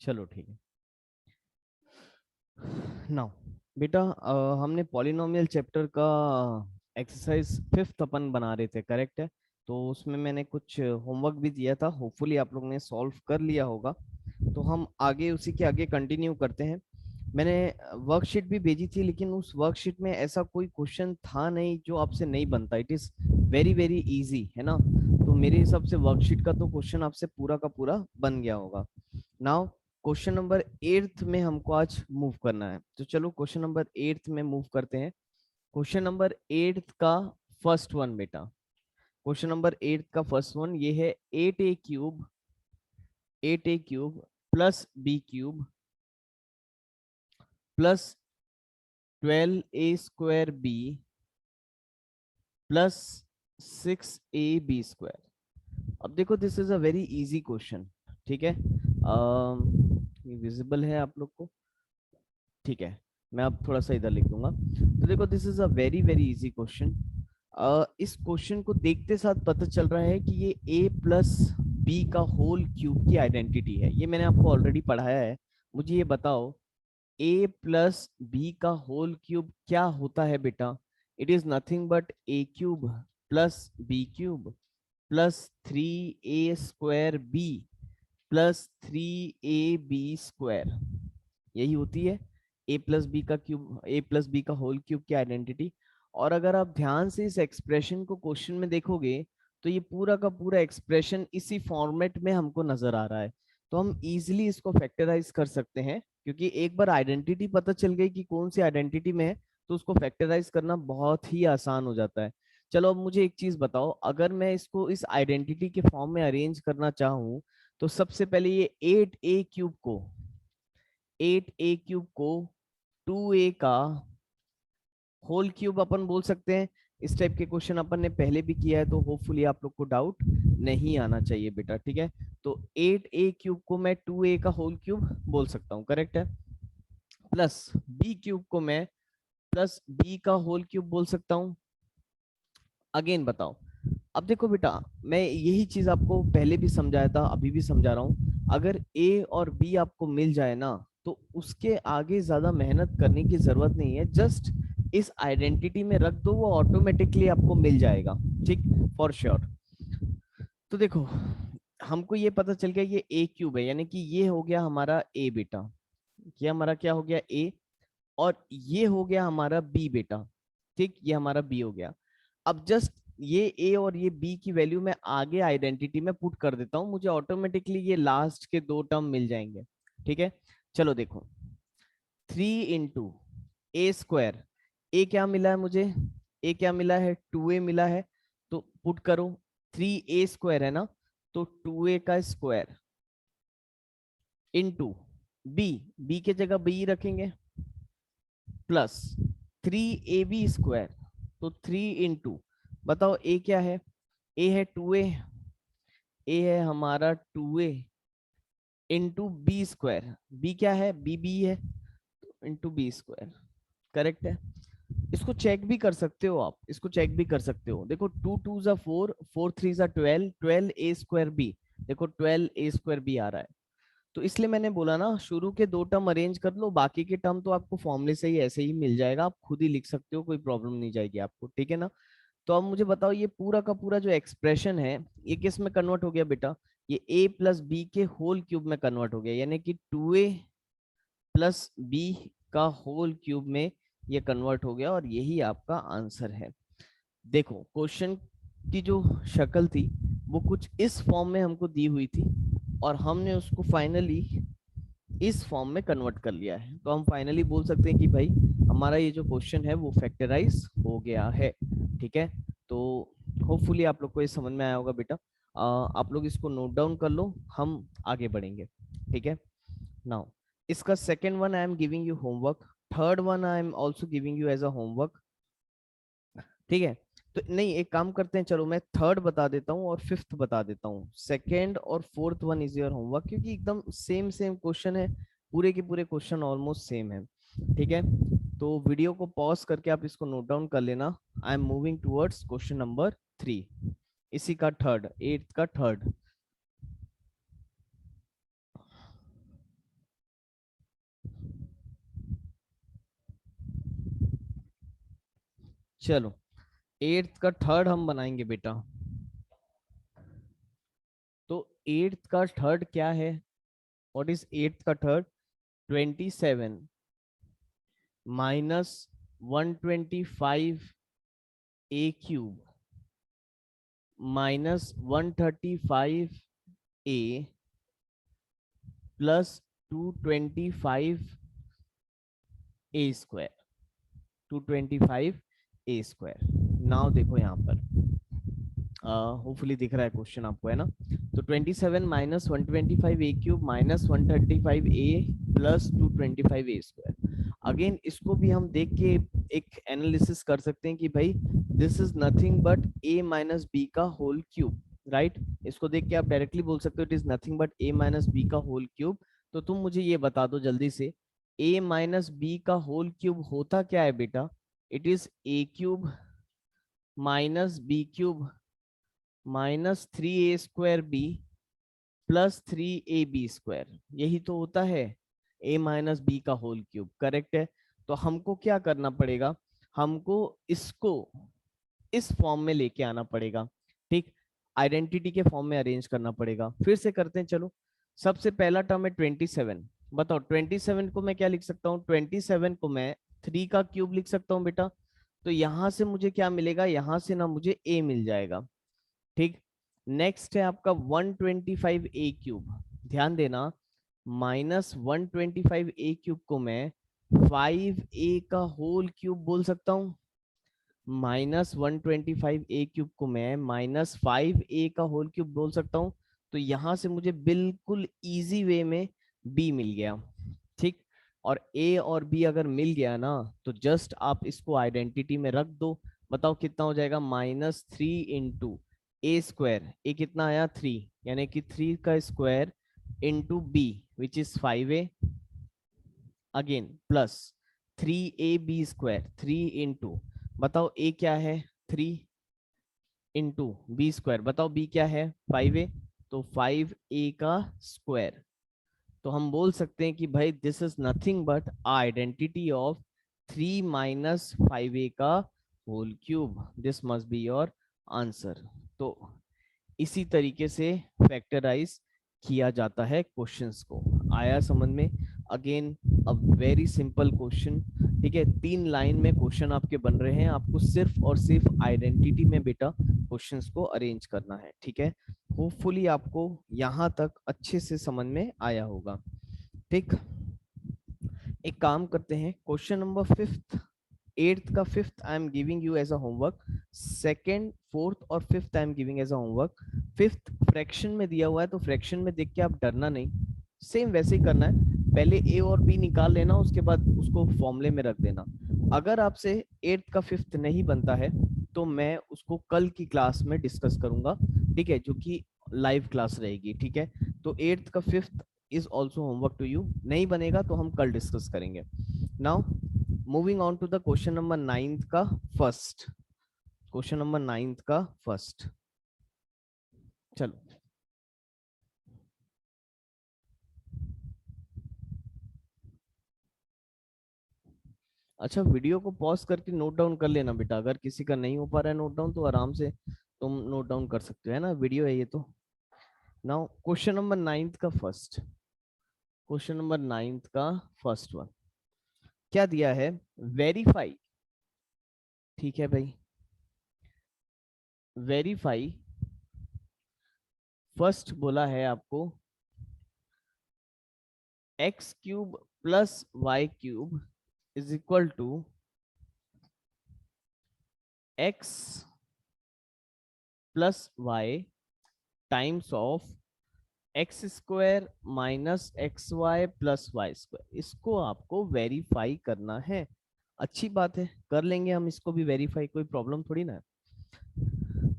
चलो ठीक है। नाउ बेटा, हमने पॉलिनोमियल चैप्टर का एक्सरसाइज फिफ्थ अपन बना रहे थे, करेक्ट है? तो उसमें मैंने कुछ होमवर्क भी दिया था, होपफुली आप लोग ने सॉल्व कर लिया होगा। तो हम आगे उसी के आगे कंटिन्यू करते हैं। मैंने वर्कशीट भी भेजी थी, लेकिन उस वर्कशीट में ऐसा कोई क्वेश्चन था नहीं जो आपसे नहीं बनता। It is very very easy, है ना? तो मेरे हिसाब से वर्कशीट का तो क्वेश्चन आपसे पूरा का पूरा बन गया होगा। नाउ क्वेश्चन नंबर एट्थ में हमको आज मूव करना है, तो चलो क्वेश्चन नंबर एट्थ में मूव करते हैं। क्वेश्चन नंबर एट्थ का फर्स्ट वन बेटा, क्वेश्चन नंबर एट्थ का फर्स्ट वन ये है, 8a cube, 8a cube plus B cube plus 12a² B plus 6ab²। अब देखो, this is a very easy question, ठीक है? ये विजिबल है आप लोग को? ठीक है, मैं अब थोड़ा सा इधर लिख दूंगा। तो देखो, this is a very very easy question. इस क्वेश्चन को देखते साथ पता चल रहा है कि ये a प्लस बी का होल क्यूब की आइडेंटिटी है। ये मैंने आपको ऑलरेडी पढ़ाया है। मुझे ये बताओ, a प्लस बी का होल क्यूब क्या होता है बेटा? It is nothing but a cube plus B cube plus 3a² plus 3ab²। यही होती है ए प्लस बी का क्यूब, ए प्लस बी का होल क्यूब की आइडेंटिटी। और अगर आप ध्यान से इस एक्सप्रेशन को क्वेश्चन में देखोगे, तो ये पूरा का पूरा एक्सप्रेशन इसी फॉर्मेट में हमको नजर आ रहा है। तो हम इजीली इसको फैक्टराइज कर सकते हैं, क्योंकि एक बार आइडेंटिटी पता चल गई कि कौन सी आइडेंटिटी में है, तो उसको फैक्टराइज करना बहुत ही आसान हो जाता है। चलो अब मुझे एक चीज बताओ, अगर मैं इसको इस आइडेंटिटी के फॉर्म में अरेंज करना चाहूँ, तो सबसे पहले ये 8a क्यूब को 2a का होल क्यूब अपन बोल सकते हैं। इस टाइप के क्वेश्चन अपन ने पहले भी किया है, तो होपफुली आप लोग को डाउट नहीं आना चाहिए बेटा, ठीक है? तो 8a क्यूब को मैं 2a का होल क्यूब बोल सकता हूँ, करेक्ट है? प्लस बी क्यूब को मैं प्लस बी का होल क्यूब बोल सकता हूँ। अगेन बताओ। अब देखो बेटा, मैं यही चीज आपको पहले भी समझाया था, अभी भी समझा रहा हूँ। अगर ए और बी आपको मिल जाए ना, तो उसके आगे ज्यादा मेहनत करने की जरूरत नहीं है। जस्ट इस आइडेंटिटी में रख दो, वो ऑटोमेटिकली आपको मिल जाएगा, ठीक? For sure. तो देखो, हमको ये पता चल गया ये ए क्यूब है, यानी कि ये हो गया हमारा ए बेटा। ये हमारा क्या हो गया? ए। और ये हो गया हमारा बी बेटा, ठीक? ये हमारा बी हो गया। अब जस्ट ये ए और ये बी की वैल्यू मैं आगे आइडेंटिटी में पुट कर देता हूं, मुझे ऑटोमेटिकली ये लास्ट के दो टर्म मिल जाएंगे, ठीक है? चलो देखो, 3 × a²। ए क्या मिला है मुझे? ए क्या मिला है? 2a मिला है। तो पुट करो, 3a² है ना, तो 2a का स्क्वायर इंटू बी, बी के जगह बी रखेंगे, प्लस 3ab²। तो 3 बताओ ए क्या है? ए है 2a, ए है हमारा 2a इंटू b²। बी क्या है? बी है, इंटू b²। करेक्ट है? इसको चेक भी कर सकते हो आप, इसको चेक भी कर सकते हो। देखो, 2 2 = 4, 4 3 = 12, 12a² b। देखो 12a² b आ रहा है। तो इसलिए मैंने बोला ना, शुरू के दो टर्म अरेंज कर लो, बाकी के टर्म तो आपको फॉर्मूले से ही ऐसे ही मिल जाएगा, आप खुद ही लिख सकते हो, कोई प्रॉब्लम नहीं जाएगी आपको, ठीक है ना? तो अब मुझे बताओ, ये पूरा का पूरा जो एक्सप्रेशन है, ये किस में कन्वर्ट हो गया बेटा? ये a प्लस बी के होल क्यूब में कन्वर्ट हो गया, यानी कि 2a प्लस बी का होल क्यूब में ये कन्वर्ट हो गया, और यही आपका आंसर है। देखो, क्वेश्चन की जो शक्ल थी वो कुछ इस फॉर्म में हमको दी हुई थी, और हमने उसको फाइनली इस फॉर्म में कन्वर्ट कर लिया है। तो हम फाइनली बोल सकते हैं कि भाई, हमारा ये जो क्वेश्चन है वो फैक्टराइज हो गया है, ठीक है? तो होपफुली आप लोग को ये समझ में आया होगा बेटा। आप लोग इसको नोट डाउन कर लो, हम आगे बढ़ेंगे, ठीक है? नाउ इसका second one I am giving you homework, third one I am also giving you as a homework, ठीक है? तो नहीं, एक काम करते हैं, चलो मैं थर्ड बता देता हूँ और फिफ्थ बता देता हूँ। सेकेंड और fourth one is your homework, क्योंकि एकदम सेम सेम क्वेश्चन है, पूरे के पूरे क्वेश्चन ऑलमोस्ट सेम है, ठीक है? तो वीडियो को पॉज करके आप इसको नोट डाउन कर लेना। I am moving towards question number 3, इसी का थर्ड, एट्थ का थर्ड। चलो 8th का थर्ड हम बनाएंगे बेटा। तो 8th का थर्ड क्या है? व्हाट इज 8th का थर्ड? 27 माइनस 125 ए क्यूब माइनस 135 ए प्लस 225 ए स्क्वायर, 225 ए स्क्वायर। नाउ देखो यहाँ पर होपफुली दिख रहा है क्वेश्चन आपको, है ना? तो 27 माइनस 125 ए क्यूब माइनस 135 ए प्लस 225 ए स्क्वायर। अगेन इसको भी हम देख के एक एनालिसिस कर सकते हैं कि भाई this is nothing but A minus B का होल क्यूब, राइट? इसको देख के आप डायरेक्टली बोल सकते हो it is nothing but A minus B का होल क्यूब। तो तुम मुझे ये बता दो जल्दी से, ए माइनस बी का होल क्यूब होता क्या है बेटा? It is A cube minus B cube minus 3a² B plus 3ab square, यही तो होता है a माइनस बी का होल क्यूब, करेक्ट है? तो हमको क्या करना पड़ेगा? हमको इसको इस फॉर्म में लेके आना पड़ेगा, ठीक? आइडेंटिटी के फॉर्म में अरेंज करना पड़ेगा। फिर से करते हैं, चलो। सबसे पहला टर्म है 27। बताओ 27 को मैं क्या लिख सकता हूँ? 27 को मैं 3 का क्यूब लिख सकता हूँ बेटा। तो यहां से मुझे क्या मिलेगा? यहां से ना मुझे a मिल जाएगा, ठीक? नेक्स्ट है आपका 125 ए क्यूब, ध्यान देना। माइनस 125 ए क्यूब को मैं 5a का होल क्यूब बोल सकता हूँ। माइनस 125 ए क्यूब को मैं माइनस 5a का होल क्यूब बोल सकता हूँ। तो यहां से मुझे बिल्कुल इजी वे में b मिल गया, ठीक? और a और b अगर मिल गया ना, तो जस्ट आप इसको आइडेंटिटी में रख दो। बताओ कितना हो जाएगा? -3 × a²। ए कितना आया? 3, यानी कि 3 का square into b which is 5a, again plus 3ab², 3 into, बताओ a क्या है? 3 इंटू b², बताओ b क्या है? 5a, तो 5a का स्क्वायर। तो हम बोल सकते हैं कि भाई this is nothing but identity of 3 minus 5a का whole cube. This must be your answer. तो इसी तरीके से फैक्टराइज किया जाता है क्वेश्चंस को। आया समझ में? Again a very simple question, ठीक है? 3 लाइन में क्वेश्चन आपके बन रहे हैं, आपको सिर्फ और सिर्फ आइडेंटिटी में बेटा क्वेश्चंस को अरेंज करना है, ठीक है? होपफुली आपको यहाँ तक अच्छे से समझ में आया होगा, ठीक? एक काम करते हैं, क्वेश्चन नंबर 5th 8th का 5th I am giving you as a homework. 2nd 4th और 5th I am giving as a homework. 5th fraction में दिया हुआ है, तो फ्रैक्शन में देख के आप डरना नहीं, सेम वैसे ही करना है। पहले ए और बी निकाल लेना, उसके बाद उसको फॉर्मूले में रख देना। अगर आपसे 8th का 5th नहीं बनता है तो मैं उसको कल की क्लास में डिस्कस करूंगा, ठीक है? जो कि लाइव क्लास रहेगी, ठीक है? तो 8th का 5th is also homework to you. नहीं बनेगा तो हम कल डिस्कस करेंगे। Now moving on to the question number 9th का फर्स्ट। क्वेश्चन नंबर 9th का फर्स्ट, चलो। अच्छा, वीडियो को पॉज करके नोट डाउन कर लेना बेटा। अगर किसी का नहीं हो पा रहा है नोट डाउन, तो आराम से तुम नोट डाउन कर सकते हो, है ना? वीडियो है ये तो। नाउ क्वेश्चन नंबर 9th का फर्स्ट, क्वेश्चन नंबर 9th का फर्स्ट वन क्या दिया है? वेरीफाई, ठीक है भाई? वेरीफाई फर्स्ट बोला है आपको x³ plus y³ is equal to x plus y times of x² minus xy plus y²। इसको आपको वेरीफाई करना है। अच्छी बात है, कर लेंगे हम इसको भी वेरीफाई, कोई प्रॉब्लम थोड़ी ना है।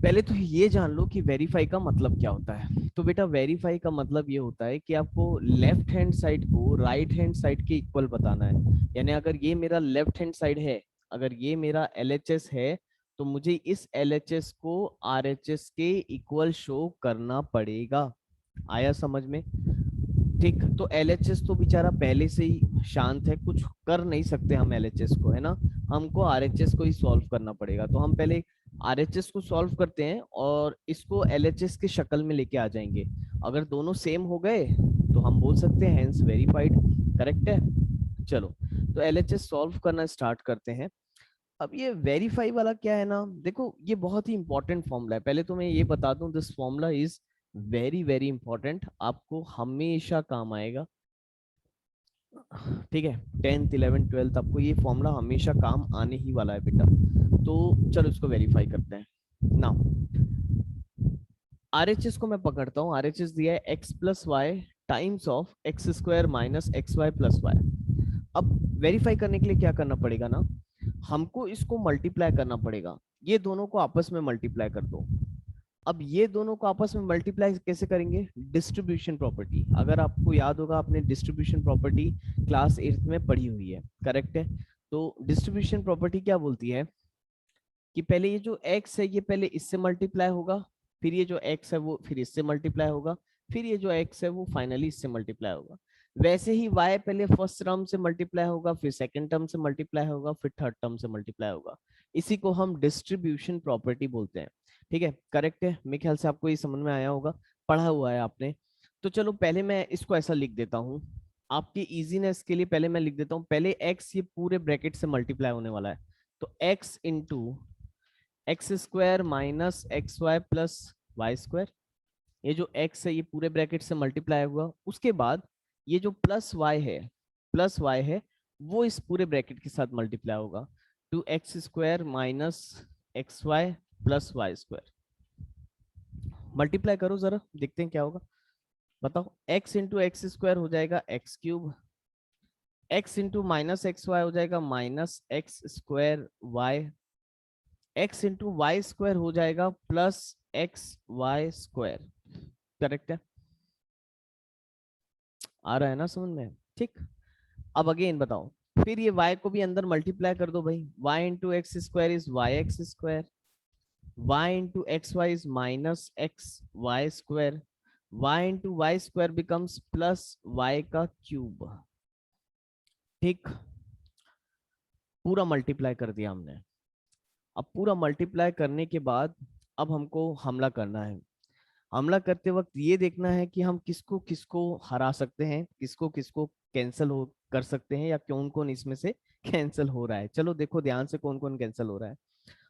पहले तो ये जान लो कि वेरीफाई का मतलब क्या होता है। तो बेटा वेरीफाई का मतलब ये होता है कि आपको लेफ्ट हैंड साइड को राइट हैंड साइड के इक्वल बताना है। यानी अगर ये मेरा लेफ्ट हैंड साइड है, अगर ये मेरा LHS है, तो मुझे इस LHS को RHS के इक्वल शो करना पड़ेगा। आया समझ में? ठीक, तो एलएचएस तो बेचारा पहले से ही शांत है, कुछ कर नहीं सकते हम एलएचएस को, है ना। हमको आरएचएस को ही सॉल्व करना पड़ेगा, तो हम पहले आरएचएस को सॉल्व करते हैं और इसको एलएचएस की शक्ल में लेके आ जाएंगे। अगर दोनों सेम हो गए तो हम बोल सकते हैं हेंस वेरीफाइड। करेक्ट है। चलो, तो एलएचएस सॉल्व करना स्टार्ट करते हैं। अब ये वेरीफाई वाला क्या है ना, देखो ये बहुत ही इंपॉर्टेंट फॉर्मूला है। पहले तो मैं ये बता दूं, this formula is very very important, आपको हमेशा काम आएगा। ठीक है, 10th 11th 12th आपको ये फॉर्मूला हमेशा काम आने ही वाला है बेटा। तो चलो इसको वेरीफाई करते हैं ना। आरएचएस को मैं पकड़ता हूँ, आरएचएस दिया है X plus Y times of X square minus X Y plus Y. अब वेरीफाई करने के लिए क्या करना पड़ेगा ना, हमको इसको मल्टीप्लाई करना पड़ेगा। ये दोनों को आपस में मल्टीप्लाई कर दो। अब ये दोनों को आपस में मल्टीप्लाई कैसे करेंगे, डिस्ट्रीब्यूशन प्रॉपर्टी। अगर आपको याद होगा, आपने डिस्ट्रीब्यूशन प्रॉपर्टी क्लास 8th में पढ़ी हुई है। करेक्ट है। तो डिस्ट्रीब्यूशन प्रॉपर्टी क्या बोलती है कि पहले ये जो x है ये पहले इससे मल्टीप्लाई होगा, फिर ये जो x है वो फिर इससे मल्टीप्लाई होगा, फिर ये जो x है वो फाइनली इससे मल्टीप्लाई होगा। वैसे ही y पहले फर्स्ट टर्म से मल्टीप्लाई होगा, फिर सेकंड टर्म से मल्टीप्लाई होगा, फिर थर्ड टर्म से मल्टीप्लाई होगा। इसी को हम डिस्ट्रीब्यूशन प्रॉपर्टी बोलते हैं। ठीक है, करेक्ट है। मेरे ख्याल से आपको ये समझ में आया होगा, पढ़ा हुआ है आपने। तो चलो पहले मैं इसको ऐसा लिख देता हूँ आपके इजीनेस के लिए। पहले मैं लिख देता हूँ, पहले x ये पूरे ब्रैकेट से मल्टीप्लाई होने वाला है, तो x into X square minus X Y plus Y square. ये जो x है ये पूरे ब्रैकेट से मल्टीप्लाई हुआ, उसके बाद ये जो प्लस वाई है वो इस पूरे ब्रैकेट के साथ मल्टीप्लाई होगा, to X square minus X Y plus Y square. Multiply करो जरा, देखते हैं क्या होगा। बताओ, x इंटू एक्स स्क्वायर हो जाएगा X cube, x into minus X Y हो जाएगा minus X square Y, x into Y square हो जाएगा plus X Y square. Correct है, आ रहा है ना समझ में। ठीक, अब अगेन बताओ, फिर ये y को भी अंदर मल्टीप्लाई कर दो भाई। y into X square is Y X square, y into X Y is minus X Y square, y into Y square becomes plus Y का क्यूब। ठीक, पूरा मल्टीप्लाई कर दिया हमने। अब पूरा मल्टीप्लाई करने के बाद अब हमको हमला करना है। हमला करते वक्त ये देखना है कि हम किसको किसको हरा सकते हैं, किसको किसको कैंसिल हो कर सकते हैं, या कौन कौन इसमें से कैंसिल हो रहा है। चलो देखो ध्यान से कौन कौन कैंसिल हो रहा है।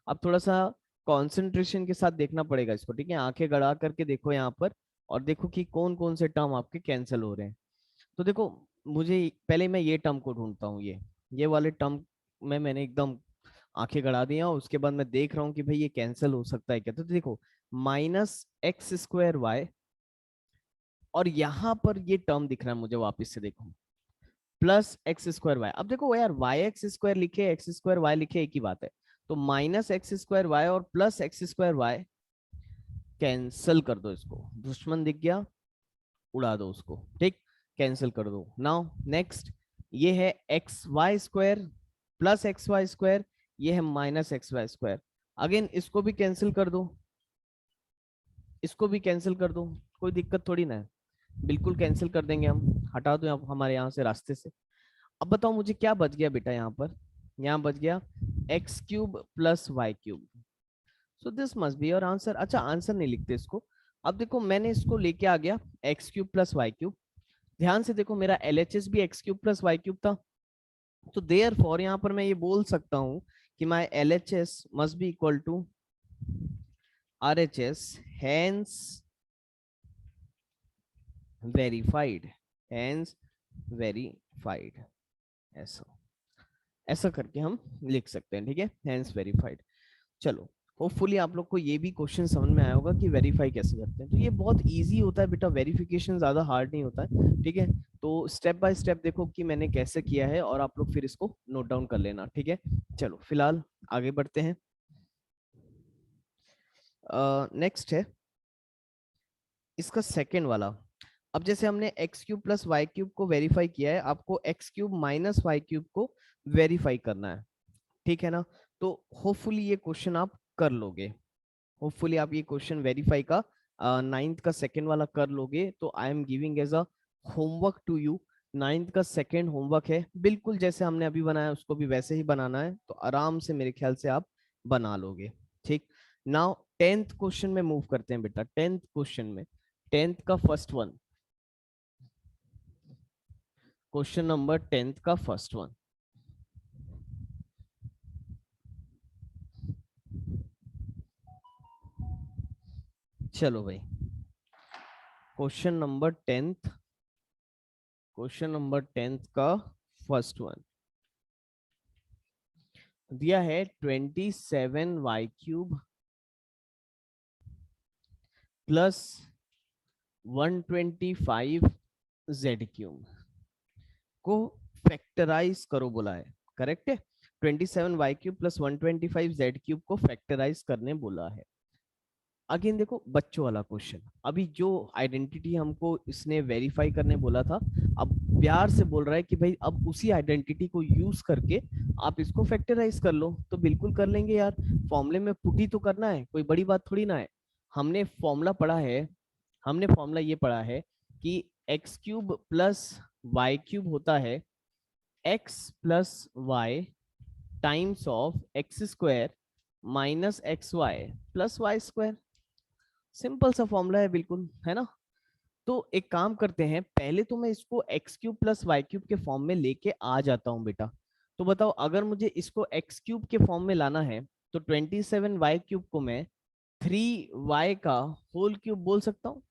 अब थोड़ा सा कंसंट्रेशन के साथ देखना पड़ेगा इसको। ठीक है, आंखें गड़ा करके देखो यहाँ पर, और देखो कि कौन कौन से टर्म आपके कैंसिल हो रहे हैं। तो देखो, मुझे पहले मैं ये टर्म को ढूंढता हूँ, ये वाले टर्म में मैंने एकदम आंखें गड़ा दी हैं, और उसके बाद मैं देख रहा हूँ कि भाई ये कैंसिल हो सकता है क्या। तो देखो, माइनस एक्स स्क्वायर वाई, और यहाँ पर ये टर्म दिख रहा है मुझे, वापस से देखो, प्लस एक्स स्क्वायर वाई। अब देखो यार, वाई एक्स स्क्वायर लिखे एक्स स्क्वायर वाई लिखे एक ही बात है, तो माइनस एक्स स्क्वायर वाई और plus X square Y cancel कर दो। इसको दुश्मन दिख गया, उड़ा दो उसको। ठीक, कैंसिल कर दो। नाउ नेक्स्ट, ये है X Y square plus X Y square, ये है minus X Y square. Again इसको भी कैंसिल कर दो, इसको भी कैंसिल कर दो, कोई दिक्कत थोड़ी ना है, बिल्कुल कैंसिल कर देंगे हम, हटा दो हमारे यहाँ से रास्ते से। अब बताओ मुझे क्या बच गया बेटा, यहाँ पर यहाँ बच गया X cube plus Y cube. So this must be your answer. अच्छा, आंसर नहीं लिखते इसको। अब देखो मैंने इसको लेके आ गया X cube plus Y cube. ध्यान से देखो, मेरा एलएचएस भी X cube plus Y cube था, तो देयर फॉर यहाँ पर मैं ये बोल सकता हूँ कि my LHS must be equal to RHS, hence verified, hence verified. ऐसा ऐसा करके हम लिख सकते हैं। ठीक है, हैंस वेरीफाइड। चलो, होपफुली आप लोग को ये भी क्वेश्चन समझ में आया होगा कि वेरीफाई कैसे करते हैं। तो ये बहुत इजी होता है बेटा, वेरिफिकेशन ज्यादा हार्ड नहीं होता है। ठीक है, तो स्टेप बाय स्टेप देखो कि मैंने कैसे किया है, और आप लोग फिर इसको नोट डाउन कर लेना। ठीक है, चलो फिलहाल आगे बढ़ते हैं। नेक्स्ट है इसका सेकेंड वाला। अब जैसे हमने X cube plus Y cube को वेरीफाई किया है, आपको X cube minus Y cube को वेरीफाई करना है। ठीक है ना, तो होपफुली ये क्वेश्चन आप कर लोगे। होपफुली आप ये क्वेश्चन वेरीफाई का 9th का सेकेंड वाला कर लोगे, तो I am giving as a homework to you, 9th का सेकेंड होमवर्क है, बिल्कुल जैसे हमने अभी बनाया उसको भी वैसे ही बनाना है, तो आराम से मेरे ख्याल से आप बना लोगे। ठीक, नाउ 10th क्वेश्चन में मूव करते हैं बेटा। 10th क्वेश्चन में, 10th का first one, question number 10th का फर्स्ट वन। चलो भाई, question number 10th, question number 10th का फर्स्ट वन दिया है 27y³ प्लस 125z³ को फैक्टराइज करो बोला है। करेक्ट है, 27y³ प्लस 125z³ को फैक्टराइज करने बोला है। अगेन देखो बच्चों वाला क्वेश्चन, अभी जो आइडेंटिटी हमको इसने वेरीफाई करने बोला था, अब प्यार से बोल रहा है कि भाई अब उसी आइडेंटिटी को यूज करके आप इसको फैक्टराइज कर लो। तो बिल्कुल कर लेंगे यार, फॉर्मूले में पुट ही तो करना है, कोई बड़ी बात थोड़ी ना है। हमने फॉर्मूला पढ़ा है, हमने फॉर्मूला ये पढ़ा है कि x³ प्लस y³ होता है x plus Y times of x² minus XY plus y²। Simple सा फॉर्मूला है बिल्कुल, है ना। तो एक काम करते हैं, पहले तो मैं इसको x³ प्लस y³ के फॉर्म में लेके आ जाता हूं बेटा। तो बताओ, अगर मुझे इसको x³ के फॉर्म में लाना है तो 27y³ को मैं 3y का होल क्यूब बोल सकता हूँ।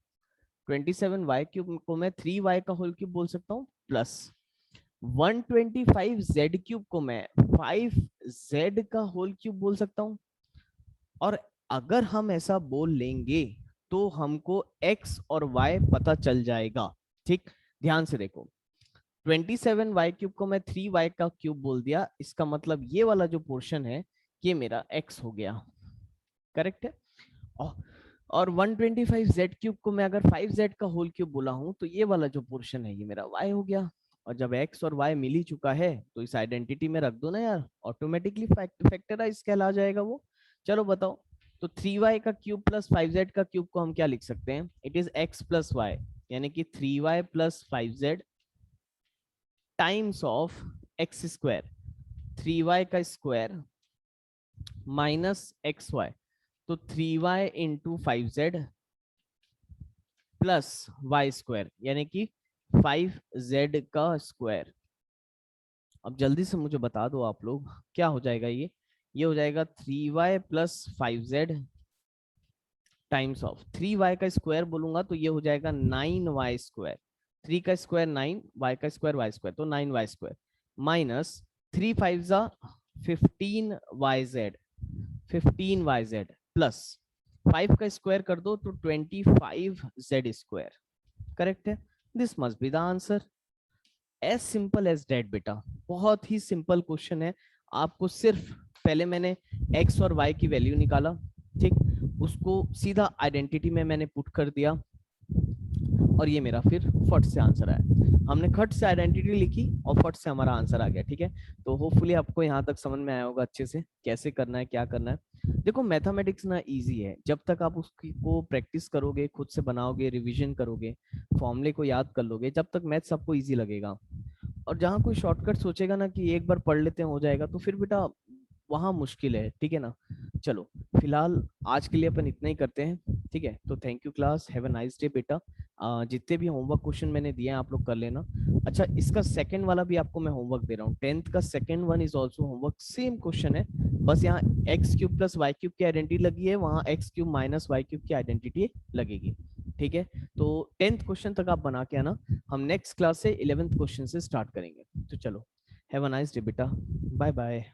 27y³ को मैं 3y का होल क्यूब बोल सकता हूँ, प्लस 125z³ को मैं 5z का होल क्यूब बोल सकता हूँ। और अगर हम ऐसा बोल लेंगे तो हमको x और y पता चल जाएगा। ठीक, ध्यान से देखो, 27y³ को मैं 3y का क्यूब बोल दिया, इसका मतलब ये वाला जो पोर्शन है ये मेरा x हो गया। करेक्ट है। और 125z³ को मैं अगर 5z का होल क्यूब बोला हूं तो ये वाला जो पोर्शन है ये मेरा y हो गया। और जब x और y मिल ही चुका है तो इस आइडेंटिटी में रख दो ना यार, ऑटोमेटिकली फैक्टराइज कहला जाएगा वो। चलो बताओ, तो 3y का क्यूब प्लस 5z का क्यूब को हम क्या लिख सकते हैं, it is x plus Y, यानी कि 3y plus 5z times of x², 3y का स्क्वायर माइनस XY, तो 3y into 5z plus y², यानी कि 5z का स्क्वायर। अब जल्दी से मुझे बता दो आप लोग, क्या हो जाएगा ये हो जाएगा 3y plus 5z times of 3y का स्क्वायर बोलूंगा तो ये हो जाएगा 9y²। 3 का स्क्वायर 9, y का स्क्वायर y², तो 9y² माइनस 3 5 जा 15yz, 15yz प्लस 5 का स्क्वायर कर दो तो 25z²। करेक्ट है, this must be the answer. As simple as that बेटा, बहुत ही सिंपल क्वेश्चन है। आपको सिर्फ पहले मैंने x और y की वैल्यू निकाला, ठीक, उसको सीधा आइडेंटिटी में मैंने पुट कर दिया और ये मेरा फिर फट से आंसर आया। हमने खट से आइडेंटिटी लिखी और फट से हमारा आंसर आ गया। ठीक है, तो होपफुली आपको यहाँ तक समझ में आया होगा अच्छे से कैसे करना है, क्या करना है। देखो मैथमेटिक्स ना इजी है, जब तक आप उसकी को प्रैक्टिस करोगे, खुद से बनाओगे, रिवीजन करोगे, फॉर्मूले को याद कर लोगे, जब तक मैथ्स आपको इजी लगेगा। और जहाँ कोई शॉर्टकट सोचेगा ना कि एक बार पढ़ लेते हैं हो जाएगा, तो फिर बेटा वहाँ मुश्किल है। ठीक है ना, चलो फिलहाल आज के लिए अपन इतना ही करते हैं। ठीक है, तो thank you class, have a nice day बेटा। जितने भी होमवर्क क्वेश्चन मैंने दिए हैं आप लोग कर लेना। अच्छा, इसका सेकंड वाला भी आपको मैं होमवर्क दे रहा हूँ, 10th का second one is also homework, same question है, बस यहाँ x³ प्लस y³ की आइडेंटिटी लगी है, वहाँ x³ माइनस y³ की आइडेंटिटी लगेगी। ठीक है, तो 10th क्वेश्चन तक आप बना के आना, हम नेक्स्ट क्लास से 11th क्वेश्चन से स्टार्ट करेंगे। तो चलो, हैव अ नाइस डे बेटा, बाय बाय।